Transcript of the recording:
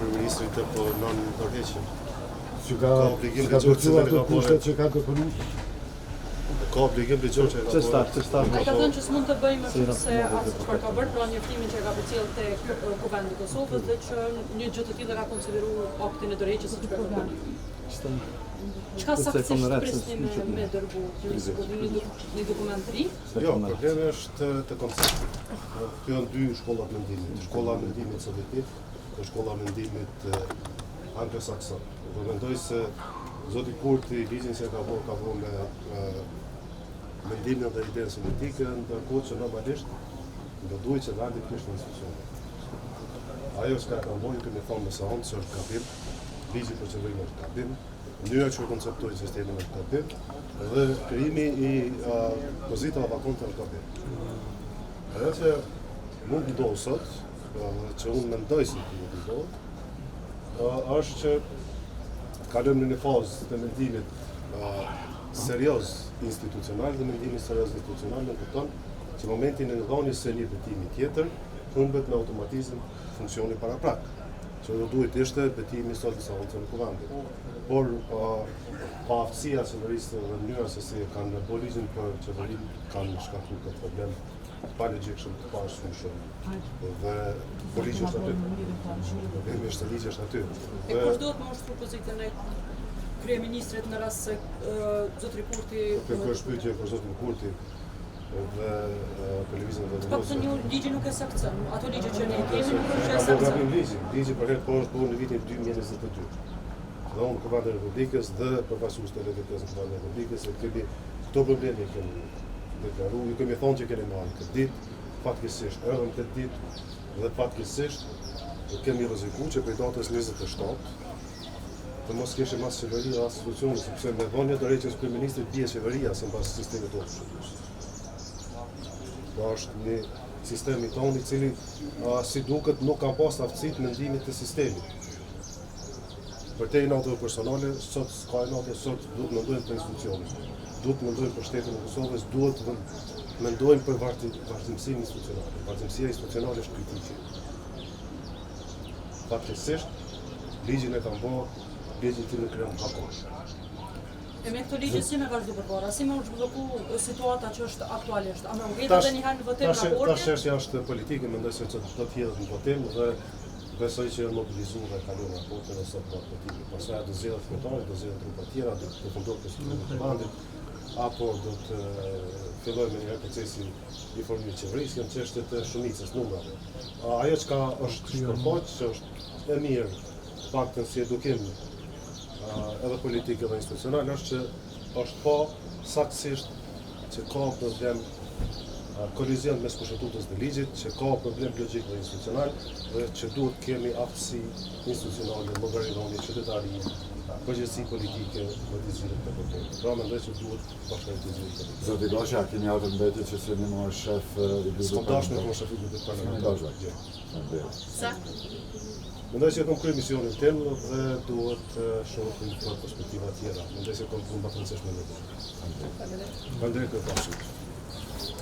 kryeministrit apo nën tërheqje. Ka obligim ligjor ato kushtet që ka të punuar. Ka obligim ligjor që Ai ka thënë që s'mund të bëjmë më shumë se atë çfarë ka bërë, pra njoftimin që ka përcjell tek Kuvendi i Kosovës dhe që një gjë të tillë ka konsideruar aktin e tërheqjes së çfarë. Çka saktësisht prisni me dërgu një dokument ri? Jo, problemi është të konceptit. Këto janë dy shkollat mendimit. Shkolla e mendimit sovjetik dhe shkolla e mendimit anglosakson. Do mendoj se zoti Kurti ligjin që ka vënë me mendimin dhe idenë sovjetike, ndërkohë që normalisht do duhet që vendi të kishte institucione. Ajo s'ka ka mbojë kemi thonë me sahon që është gabim, ligji për qëllim është gabim, mënyra që konceptoi sistemin është gabim dhe krijimi i pozitave vakonte është gabim. Ajo që mund ndodh sot, që unë mendoj se mund ndodh, është që kalojmë në një fazë të mendimit serioz institucional dhe mendimi serioz institucional në kupton që momentin e dhënies së një betimi tjetër humbet me automatizëm funksioni paraprak, që do duhet ishte betimi sot i sahonit në Kuvendit. Por pa aftësia qeverisë dhe mënyra se si kanë bërë ligjin për qeverinë kanë shkaktuar këtë problem pa logjikshëm të pashfushëm. Dhe ligji është aty. Problemi është ligji është aty. E kush duhet të moshë propozitën e kryeministrit në rast se zotri Kurti Kjo është pyetje për zotin Kurti dhe për lëvizjen e Po pse një ligji nuk e saktson? Ato ligje që ne kemi nuk është e saktson. Ligji për herë poshtë në vitin 2022. Dhe unë Kuvendi i Republikës dhe përfaqësues të LDK-s në Kuvendin e Republikës e kemi këto probleme kemi deklaruar, ju kemi thonë që kemi marrë këtë ditë, fatkeqësisht erdhëm këtë ditë dhe fatkeqësisht kemi rrezikuar që prej datës 27 të mos kishim as qeveri as institucione, sepse me dhënien e drejtës kryeministrit bie qeveria sipas sistemit tonë. Kjo është një sistem i tonë i cili si duket nuk ka pas aftësitë mendimit të sistemit. Për te natë personale, sot s'ka natë, sot duhet mendojmë për institucionet. Duhet mendojmë për shtetin e Kosovës, duhet mendojmë për vazhdimsinë institucionale. Vazhdimësia institucionale është kritike. Fatkeqësisht, ligjin e kanë bërë, ligjin tim e krijon hakon. E me këto ligje si me vazhdu përpara, si me u zhvilloku situata që është aktualisht, a me u gjetë edhe njëherë në votim raporte? Tash çështja është politike, mendoj se do të hedhet në votim dhe besoj që janë mobilizuar dhe kaluar raportin e sot për votimi. Pastaj do zgjedhet fëmijët, do zgjedhen trupa të tjera, do të përfundohet procesi i vendit, apo do të fillojmë një procesi i formimit të qeverisë, janë çështje të shumicës numrave. Ajo që është shpërfaqë, që është e mirë, paktën si edukim edhe politike dhe institucional, është që është pa saktësisht që ka problem kolizion mes kushtetues dhe ligjit, që ka problem logjik dhe institucional dhe që duhet kemi aftësi institucionale, llogaridhënie qytetarie, përgjegjësi politike më të zgjidhur këtë problem. Pra mendoj që duhet bashkëpunojmë. Zoti Gosha, keni ardhur mbetje që se më shef i S'kam dashur me shefit të parlamentit. Sa? Mendoj se kam kryer misionin tim dhe duhet shohim për perspektiva tjera. Mendoj se kam punë më të rëndësishme në botë. Faleminderit për pashit.